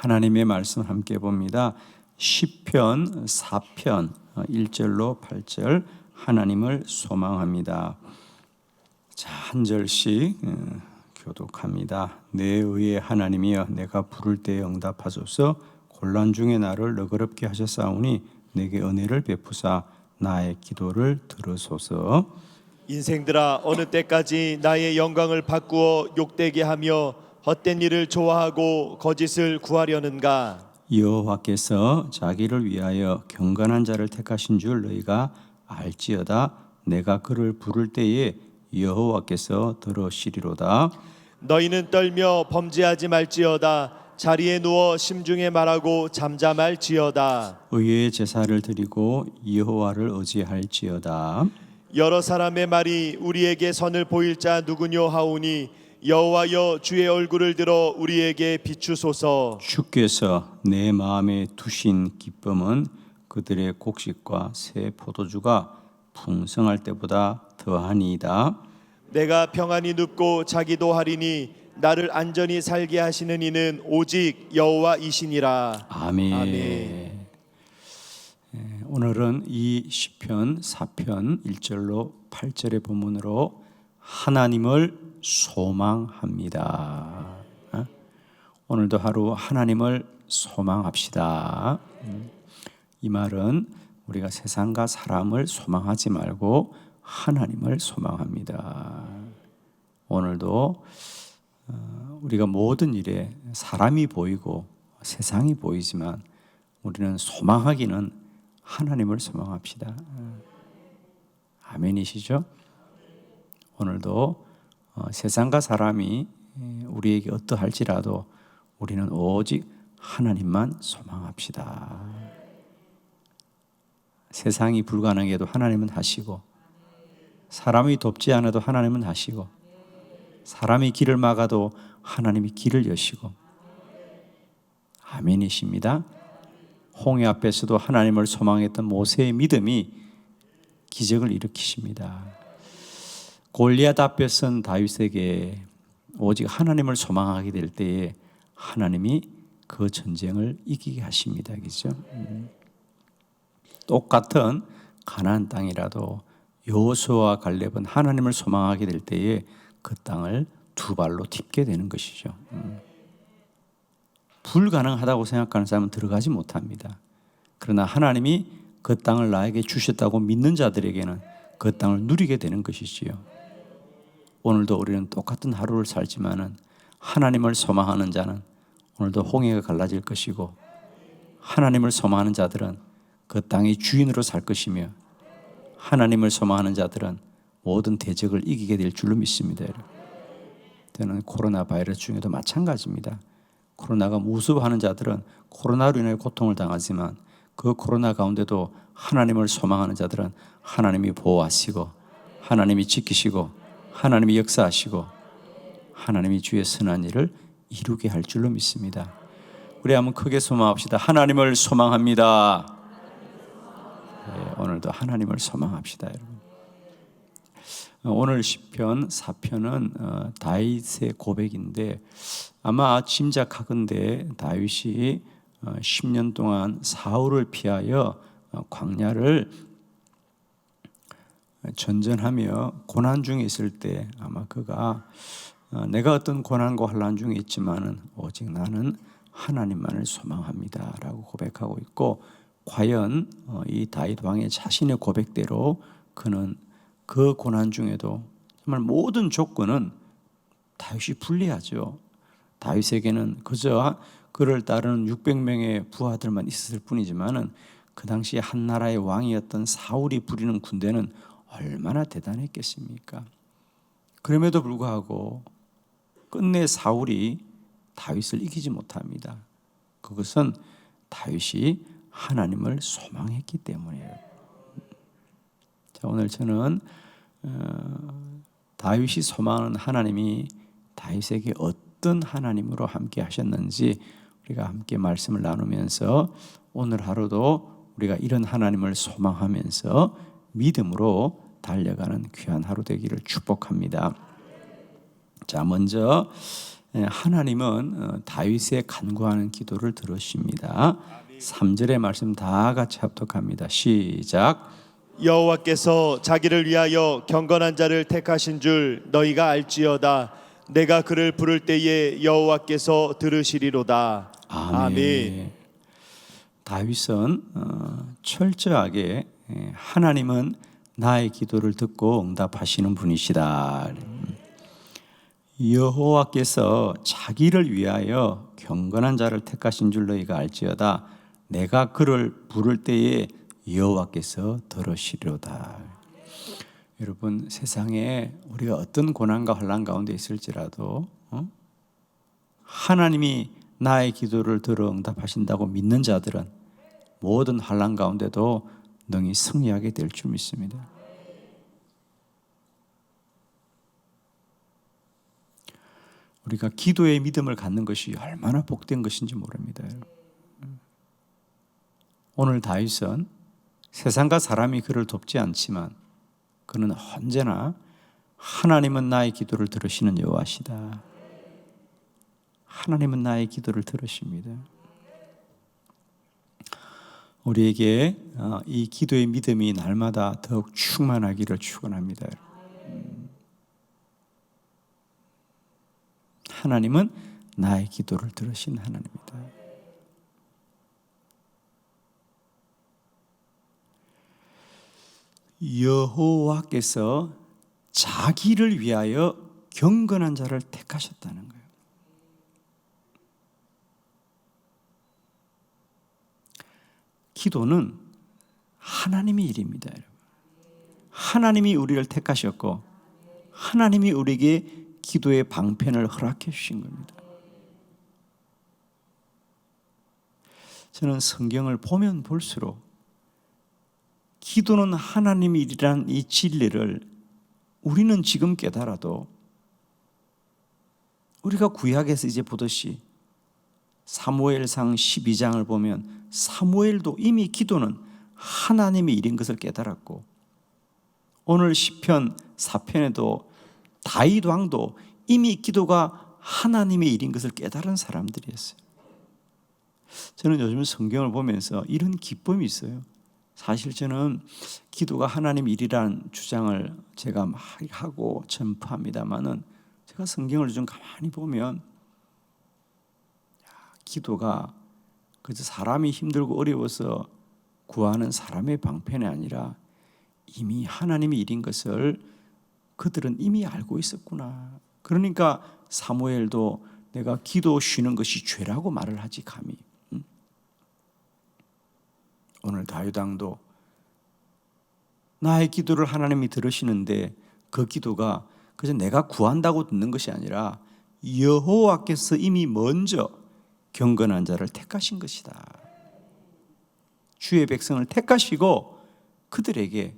하나님의 말씀 함께 봅니다. 시편 4편 1절로 8절 하나님을 소망합니다. 자, 한 절씩 교독합니다. 내 의의 하나님이여 내가 부를 때에 응답하소서. 곤란 중에 나를 너그럽게 하셨사오니 내게 은혜를 베푸사 나의 기도를 들으소서. 인생들아 어느 때까지 나의 영광을 바꾸어 욕되게 하며 헛된 일을 좋아하고 거짓을 구하려는가. 여호와께서 자기를 위하여 경건한 자를 택하신 줄 너희가 알지어다. 내가 그를 부를 때에 여호와께서 들으시리로다. 너희는 떨며 범죄하지 말지어다. 자리에 누워 심중에 말하고 잠잠할지어다. 의의 제사를 드리고 여호와를 의지할지어다. 여러 사람의 말이 우리에게 선을 보일 자 누구뇨 하오니 여호와여 주의 얼굴을 들어 우리에게 비추소서. 주께서 내 마음에 두신 기쁨은 그들의 곡식과 새 포도주가 풍성할 때보다 더하니이다. 내가 평안히 눕고 자기도 하리니 나를 안전히 살게 하시는 이는 오직 여호와이시니라. 아멘. 아멘. 오늘은 이 시편 4편 1절로 8절의 본문으로 하나님을 소망합니다. 오늘도 하루 하나님을 소망합시다. 이 말은 우리가 세상과 사람을 소망하지 말고 하나님을 소망합니다. 오늘도 우리가 모든 일에 사람이 보이고 세상이 보이지만 우리는 소망하기는 하나님을 소망합시다. 아멘이시죠? 오늘도 세상과 사람이 우리에게 어떠할지라도 우리는 오직 하나님만 소망합시다. 세상이 불가능해도 하나님은 하시고, 사람이 돕지 않아도 하나님은 하시고, 사람이 길을 막아도 하나님이 길을 여시고. 아멘이십니다. 홍해 앞에서도 하나님을 소망했던 모세의 믿음이 기적을 일으키십니다. 골리앗 앞에 선 다윗에게 오직 하나님을 소망하게 될 때에 하나님이 그 전쟁을 이기게 하십니다. 그렇죠? 똑같은 가나안 땅이라도 여호수아와 갈렙은 하나님을 소망하게 될 때에 그 땅을 두 발로 딛게 되는 것이죠. 불가능하다고 생각하는 사람은 들어가지 못합니다. 그러나 하나님이 그 땅을 나에게 주셨다고 믿는 자들에게는 그 땅을 누리게 되는 것이지요. 오늘도 우리는 똑같은 하루를 살지만은 하나님을 소망하는 자는 오늘도 홍해가 갈라질 것이고, 하나님을 소망하는 자들은 그 땅의 주인으로 살 것이며, 하나님을 소망하는 자들은 모든 대적을 이기게 될 줄로 믿습니다. 저는 코로나 바이러스 중에도 마찬가지입니다. 코로나가 무서워하는 자들은 코로나로 인해 고통을 당하지만 그 코로나 가운데도 하나님을 소망하는 자들은 하나님이 보호하시고, 하나님이 지키시고, 하나님이 역사하시고, 하나님이 주의 선한 일을 이루게 할 줄로 믿습니다. 우리 한번 크게 소망합시다. 하나님을 소망합니다. 네, 오늘도 하나님을 소망합시다, 여러분. 오늘 시편 4편은 다윗의 고백인데, 아마 짐작하건대 다윗이 10년 동안 사울을 피하여 광야를 전전하며 고난 중에 있을 때 아마 그가 내가 어떤 고난과 환난 중에 있지만은 오직 나는 하나님만을 소망합니다 라고 고백하고 있고, 과연 이 다윗 왕의 자신의 고백대로 그는 그 고난 중에도 정말 모든 조건은 다윗이 불리하죠. 다윗에게는 그저 그를 따르는 600명의 부하들만 있었을 뿐이지만은 그 당시 한 나라의 왕이었던 사울이 부리는 군대는 얼마나 대단했겠습니까? 그럼에도 불구하고 끝내 사울이 다윗을 이기지 못합니다. 그것은 다윗이 하나님을 소망했기 때문이에요. 자, 오늘 저는 다윗이 소망하는 하나님이 다윗에게 어떤 하나님으로 함께 하셨는지 우리가 함께 말씀을 나누면서 오늘 하루도 우리가 이런 하나님을 소망하면서 믿음으로 달려가는 귀한 하루 되기를 축복합니다. 자, 먼저 하나님은 다윗의 간구하는 기도를 들으십니다. 3절의 말씀 다 같이 합독합니다. 시작. 여호와께서 자기를 위하여 경건한 자를 택하신 줄 너희가 알지어다. 내가 그를 부를 때에 여호와께서 들으시리로다. 아멘. 다윗은 철저하게 하나님은 나의 기도를 듣고 응답하시는 분이시다. 여호와께서 자기를 위하여 경건한 자를 택하신 줄 너희가 알지어다. 내가 그를 부를 때에 여호와께서 들으시리로다. 여러분, 세상에 우리가 어떤 고난과 환난 가운데 있을지라도 하나님이 나의 기도를 들어 응답하신다고 믿는 자들은 모든 환난 가운데도 능히 승리하게 될 줄 믿습니다. 우리가 기도의 믿음을 갖는 것이 얼마나 복된 것인지 모릅니다. 오늘 다윗은 세상과 사람이 그를 돕지 않지만 그는 언제나 하나님은 나의 기도를 들으시는 여호와시다. 하나님은 나의 기도를 들으십니다. 우리에게 이 기도의 믿음이 날마다 더욱 충만하기를 축원합니다. 하나님은 나의 기도를 들으신 하나님이다. 여호와께서 자기를 위하여 경건한 자를 택하셨다는 거예요. 기도는 하나님의 일입니다, 여러분. 하나님이 우리를 택하셨고 하나님이 우리에게 기도의 방편을 허락해 주신 겁니다. 저는 성경을 보면 볼수록 기도는 하나님의 일이라는 이 진리를 우리는 지금 깨달아도 우리가 구약에서 이제 보듯이 사무엘상 12장을 보면 사무엘도 이미 기도는 하나님의 일인 것을 깨달았고 오늘 시편 4편에도 다윗 왕도 이미 기도가 하나님의 일인 것을 깨달은 사람들이었어요. 저는 요즘 성경을 보면서 이런 기쁨이 있어요. 사실 저는 기도가 하나님의 일이라는 주장을 제가 막 하고 전파합니다만은 제가 성경을 좀 가만히 보면 기도가 그저 사람이 힘들고 어려워서 구하는 사람의 방편이 아니라 이미 하나님의 일인 것을 그들은 이미 알고 있었구나. 그러니까 사무엘도 내가 기도 쉬는 것이 죄라고 말을 하지 감히. 오늘 다윗 왕도 나의 기도를 하나님이 들으시는데 그 기도가 그저 내가 구한다고 듣는 것이 아니라 여호와께서 이미 먼저 경건한 자를 택하신 것이다. 주의 백성을 택하시고 그들에게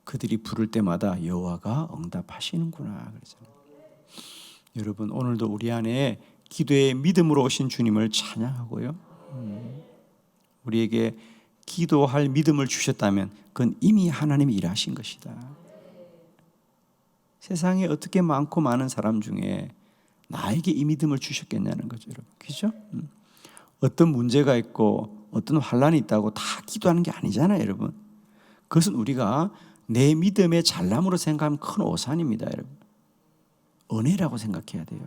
그들이 부를 때마다 여호와가 응답하시는구나 그러잖아요. 여러분, 오늘도 우리 안에 기도의 믿음으로 오신 주님을 찬양하고요. 우리에게 기도할 믿음을 주셨다면 그건 이미 하나님이 일하신 것이다. 세상에 어떻게 많고 많은 사람 중에 나에게 이 믿음을 주셨겠냐는 거죠, 여러분. 그죠? 어떤 문제가 있고 어떤 환란이 있다고 다 기도하는 게 아니잖아요, 여러분. 그것은 우리가 내 믿음의 잘남으로 생각하면 큰 오산입니다, 여러분. 은혜라고 생각해야 돼요.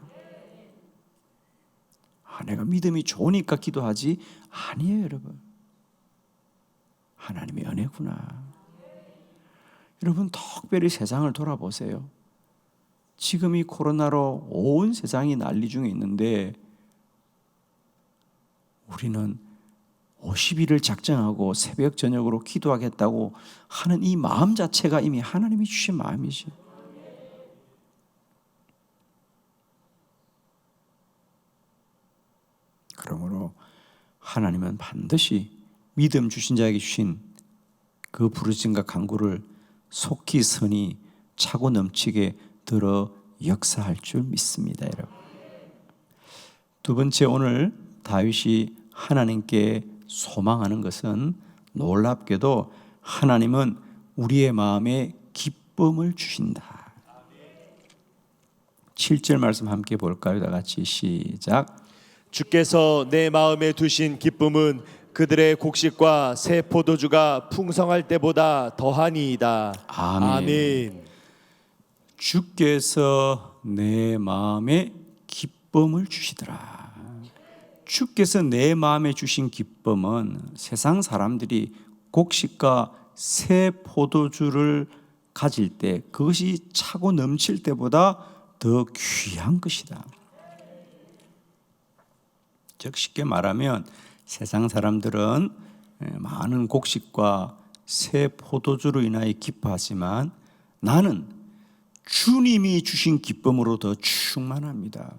내가 믿음이 좋으니까 기도하지 아니에요, 여러분. 하나님의 은혜구나. 여러분, 특별히 세상을 돌아보세요. 지금 이 코로나로 온 세상이 난리 중에 있는데 우리는 50일을 작정하고 새벽 저녁으로 기도하겠다고 하는 이 마음 자체가 이미 하나님이 주신 마음이지. 그러므로 하나님은 반드시 믿음 주신 자에게 주신 그 부르심과 간구를 속히 선히 차고 넘치게 들어 역사할 줄 믿습니다, 여러분. 두 번째, 오늘 다윗이 하나님께 소망하는 것은 놀랍게도 하나님은 우리의 마음에 기쁨을 주신다. 7절 말씀 함께 볼까요? 다 같이 시작. 주께서 내 마음에 두신 기쁨은 그들의 곡식과 새 포도주가 풍성할 때보다 더하니이다. 아멘. 아멘. 주께서 내 마음에 기쁨을 주시더라. 주께서 내 마음에 주신 기쁨은 세상 사람들이 곡식과 새 포도주를 가질 때, 그것이 차고 넘칠 때보다 더 귀한 것이다. 즉 쉽게 말하면 세상 사람들은 많은 곡식과 새 포도주로 인하여 기뻐하지만 나는 주님이 주신 기쁨으로 더 충만합니다.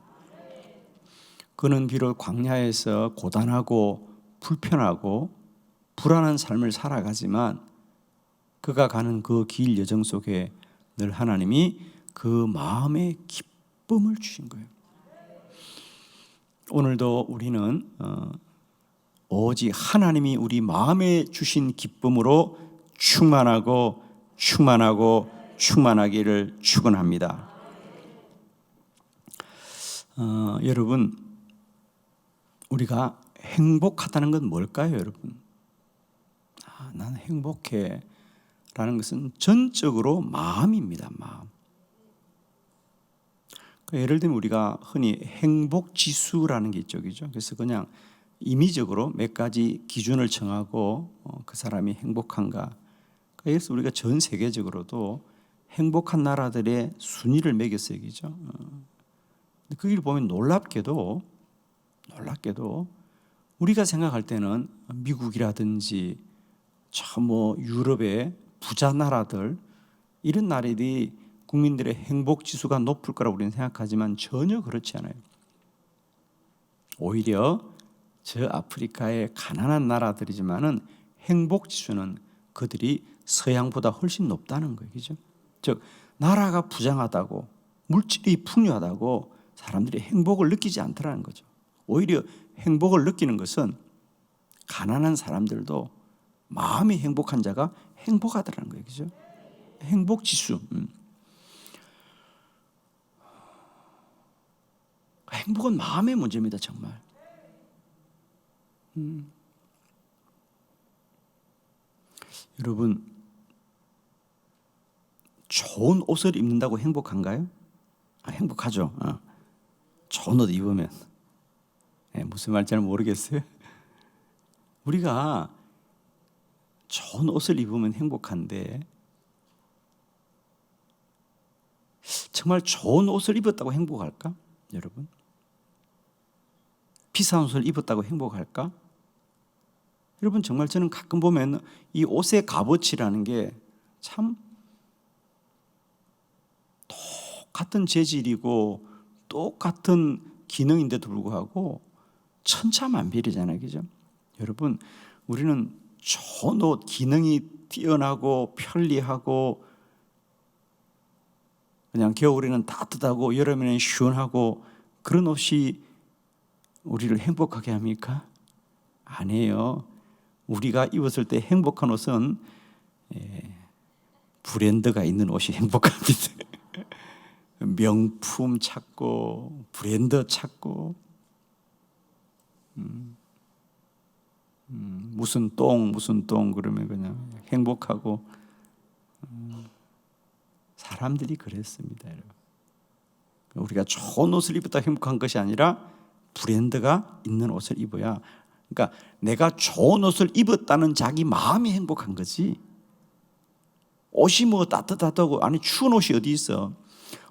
그는 비록 광야에서 고단하고 불편하고 불안한 삶을 살아가지만 그가 가는 그 길 여정 속에 늘 하나님이 그 마음에 기쁨을 주신 거예요. 오늘도 우리는 오직 하나님이 우리 마음에 주신 기쁨으로 충만하고 충만하고 충만하기를 축원합니다. 여러분, 우리가 행복하다는 건 뭘까요, 여러분? 나는 행복해 라는 것은 전적으로 마음입니다. 마음. 예를 들면 우리가 흔히 행복지수라는 게 있죠, 그죠? 그래서 그냥 임의적으로 몇 가지 기준을 정하고 그 사람이 행복한가. 그래서 우리가 전 세계적으로도 행복한 나라들의 순위를 매겼어요, 그죠? 거기를 보면 놀랍게도 우리가 생각할 때는 미국이라든지 저 유럽의 부자 나라들, 이런 나라들이 국민들의 행복 지수가 높을 거라고 우리는 생각하지만 전혀 그렇지 않아요. 오히려 저 아프리카의 가난한 나라들이지만은 행복 지수는 그들이 서양보다 훨씬 높다는 거예요, 그죠? 즉 나라가 부장하다고 물질이 풍요하다고 사람들이 행복을 느끼지 않더라는 거죠. 오히려 행복을 느끼는 것은 가난한 사람들도 마음이 행복한 자가 행복하더라는 거예요, 그죠? 행복 지수. 행복은 마음의 문제입니다, 정말. 여러분, 좋은 옷을 입는다고 행복한가요? 행복하죠. 좋은 옷 입으면. 무슨 말인지 잘 모르겠어요. 우리가 좋은 옷을 입으면 행복한데 정말 좋은 옷을 입었다고 행복할까? 여러분, 비싼 옷을 입었다고 행복할까? 여러분, 정말 저는 가끔 보면 이 옷의 값어치라는 게 참 똑같은 재질이고 똑같은 기능인데도 불구하고 천차만별이잖아요, 그죠? 여러분, 우리는 좋은 옷, 기능이 뛰어나고 편리하고 그냥 겨울에는 따뜻하고 여름에는 시원하고 그런 옷이 우리를 행복하게 합니까? 아니에요. 우리가 입었을 때 행복한 옷은 브랜드가 있는 옷이 행복합니다. 명품 찾고 브랜드 찾고 무슨 똥 그러면 그냥 행복하고 사람들이 그랬습니다, 여러분. 우리가 좋은 옷을 입었다 행복한 것이 아니라 브랜드가 있는 옷을 입어야, 그러니까 내가 좋은 옷을 입었다는 자기 마음이 행복한 거지. 옷이 따뜻하다고, 아니 추운 옷이 어디 있어.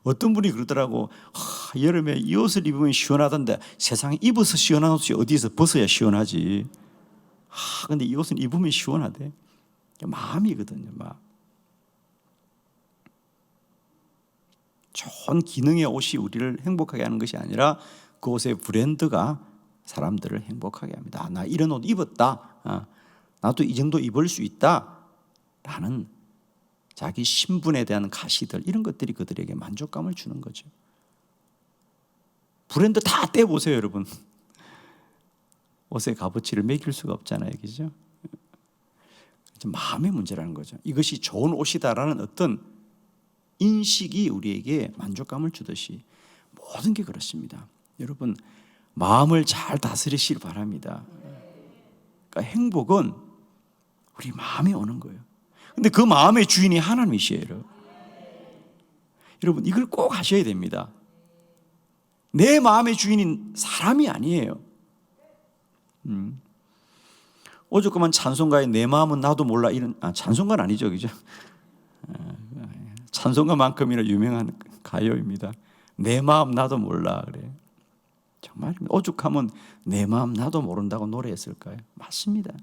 어떤 분이 그러더라고, 여름에 이 옷을 입으면 시원하던데 세상에 입어서 시원한 옷이 어디 있어. 벗어야 시원하지. 근데 이 옷은 입으면 시원하대. 마음이거든요, 마음. 좋은 기능의 옷이 우리를 행복하게 하는 것이 아니라 그 옷의 브랜드가 사람들을 행복하게 합니다. 나 이런 옷 입었다. 나도 이 정도 입을 수 있다. 라는 자기 신분에 대한 가시들, 이런 것들이 그들에게 만족감을 주는 거죠. 브랜드 다 떼보세요, 여러분. 옷의 값어치를 매길 수가 없잖아요, 그죠? 마음의 문제라는 거죠. 이것이 좋은 옷이다라는 어떤 인식이 우리에게 만족감을 주듯이 모든 게 그렇습니다. 여러분, 마음을 잘 다스리시길 바랍니다. 그러니까 행복은 우리 마음에 오는 거예요. 근데 그 마음의 주인이 하나님이시에요. 여러분, 이걸 꼭 하셔야 됩니다. 내 마음의 주인인 사람이 아니에요. 오죽하면 찬송가에 내 마음은 나도 몰라 이런 찬송가는 아니죠, 그죠? 찬송가만큼이나 유명한 가요입니다. 내 마음 나도 몰라 그래. 정말 오죽하면 내 마음 나도 모른다고 노래했을까요? 맞습니다.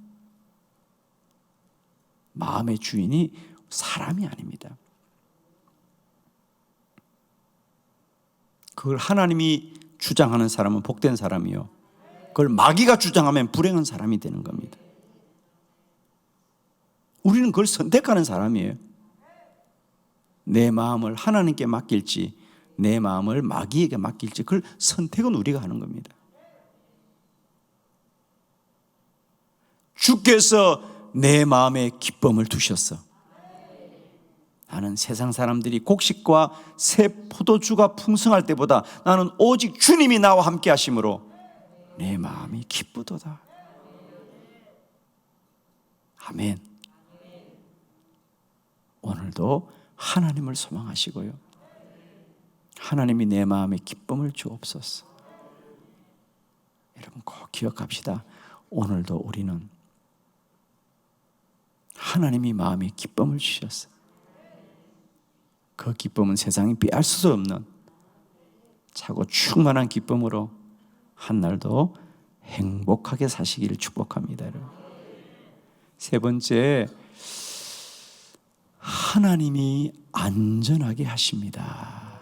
마음의 주인이 사람이 아닙니다. 그걸 하나님이 주장하는 사람은 복된 사람이요, 그걸 마귀가 주장하면 불행한 사람이 되는 겁니다. 우리는 그걸 선택하는 사람이에요. 내 마음을 하나님께 맡길지 내 마음을 마귀에게 맡길지 그걸 선택은 우리가 하는 겁니다. 주께서 내 마음에 기쁨을 두셨어. 나는 세상 사람들이 곡식과 새 포도주가 풍성할 때보다 나는 오직 주님이 나와 함께 하심으로 내 마음이 기쁘도다. 아멘. 오늘도 하나님을 소망하시고요, 하나님이 내 마음에 기쁨을 주옵소서. 여러분 꼭 기억합시다. 오늘도 우리는 하나님이 마음에 기쁨을 주셨어요. 그 기쁨은 세상이 비할 수 없는 차고 충만한 기쁨으로 한날도 행복하게 사시기를 축복합니다. 여러분. 세 번째, 하나님이 안전하게 하십니다.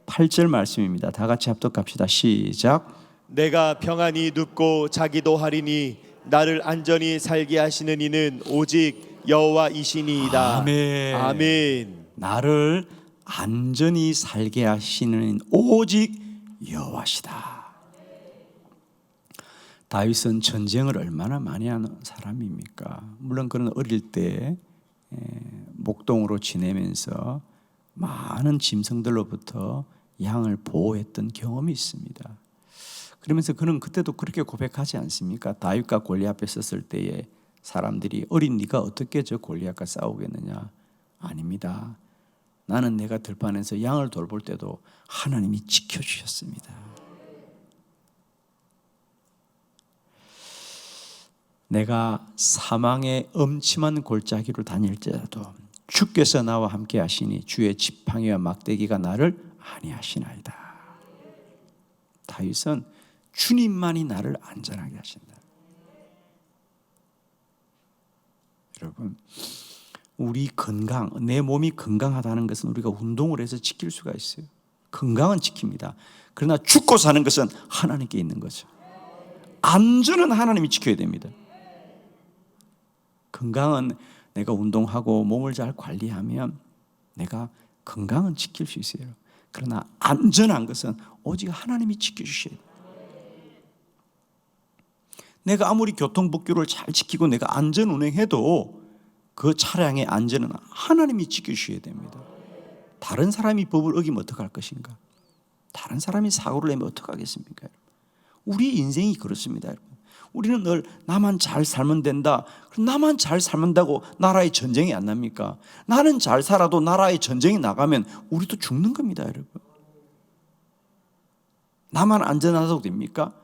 8절 말씀입니다. 다 같이 합독합시다. 시작. 내가 평안히 눕고 자기도 하리니 나를 안전히 살게 하시는 이는 오직 여호와이시니이다. 아멘. 아멘. 나를 안전히 살게 하시는 오직 여호와시다. 다윗은 전쟁을 얼마나 많이 하는 사람입니까? 물론 그는 어릴 때 목동으로 지내면서 많은 짐승들로부터 양을 보호했던 경험이 있습니다. 그러면서 그는 그때도 그렇게 고백하지 않습니까? 다윗과 골리앗 앞에 섰을 때에 사람들이 어린 네가 어떻게 저 골리앗과 싸우겠느냐? 아닙니다. 나는 내가 들판에서 양을 돌볼 때도 하나님이 지켜주셨습니다. 내가 사망의 엄침한 골짜기로 다닐지라도 주께서 나와 함께 하시니 주의 지팡이와 막대기가 나를 안위하시나이다. 다윗은 주님만이 나를 안전하게 하신다. 여러분, 우리 건강, 내 몸이 건강하다는 것은 우리가 운동을 해서 지킬 수가 있어요. 건강은 지킵니다. 그러나 죽고 사는 것은 하나님께 있는 거죠. 안전은 하나님이 지켜야 됩니다. 건강은 내가 운동하고 몸을 잘 관리하면 내가 건강은 지킬 수 있어요. 그러나 안전한 것은 오직 하나님이 지켜주셔야 돼요. 내가 아무리 교통법규를 잘 지키고 내가 안전 운행해도 그 차량의 안전은 하나님이 지켜주셔야 됩니다. 다른 사람이 법을 어기면 어떡할 것인가? 다른 사람이 사고를 내면 어떡하겠습니까? 우리 인생이 그렇습니다. 여러분. 우리는 늘 나만 잘 살면 된다. 나만 잘 살면다고 나라의 전쟁이 안 납니까? 나는 잘 살아도 나라의 전쟁이 나가면 우리도 죽는 겁니다, 여러분. 나만 안전하다고 됩니까?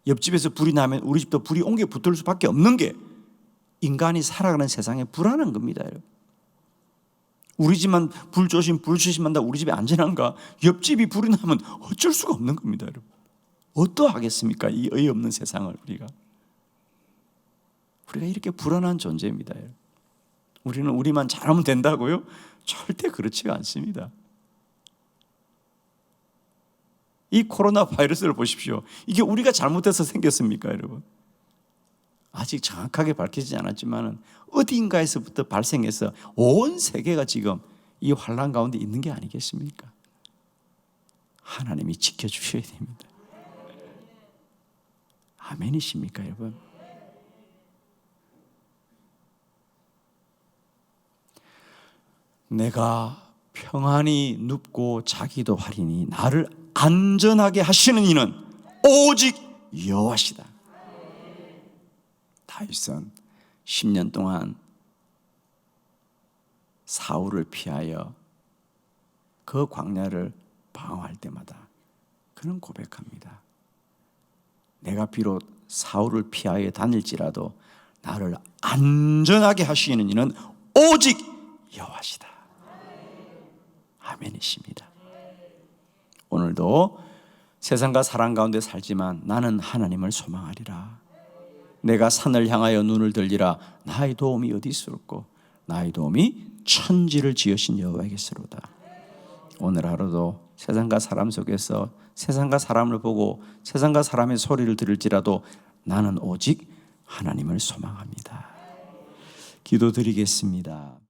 옆집에서 불이 나면 우리 집도 불이 옮겨 붙을 수밖에 없는 게 인간이 살아가는 세상에 불안한 겁니다, 여러분. 우리 집만 불 조심한다 우리 집이 안전한가? 옆집이 불이 나면 어쩔 수가 없는 겁니다, 여러분. 어떠하겠습니까? 이 어이없는 세상을 우리가 이렇게 불안한 존재입니다. 우리는 우리만 잘하면 된다고요? 절대 그렇지가 않습니다. 이 코로나 바이러스를 보십시오. 이게 우리가 잘못해서 생겼습니까, 여러분? 아직 정확하게 밝혀지지 않았지만 어딘가에서부터 발생해서 온 세계가 지금 이 환난 가운데 있는 게 아니겠습니까? 하나님이 지켜주셔야 됩니다. 아멘이십니까, 여러분? 내가 평안히 눕고 자기도 하리니 나를 안전하게 하시는 이는 오직 여호와시다. 다윗은 10년 동안 사울을 피하여 그 광야를 방황할 때마다 그는 고백합니다. 내가 비록 사울을 피하여 다닐지라도 나를 안전하게 하시는 이는 오직 여호와시다. 아멘이십니다. 오늘도 세상과 사람 가운데 살지만 나는 하나님을 소망하리라. 내가 산을 향하여 눈을 들리라. 나의 도움이 어디 있을꼬? 나의 도움이 천지를 지으신 여호와께서로다. 오늘 하루도 세상과 사람 속에서 세상과 사람을 보고 세상과 사람의 소리를 들을지라도 나는 오직 하나님을 소망합니다. 기도드리겠습니다.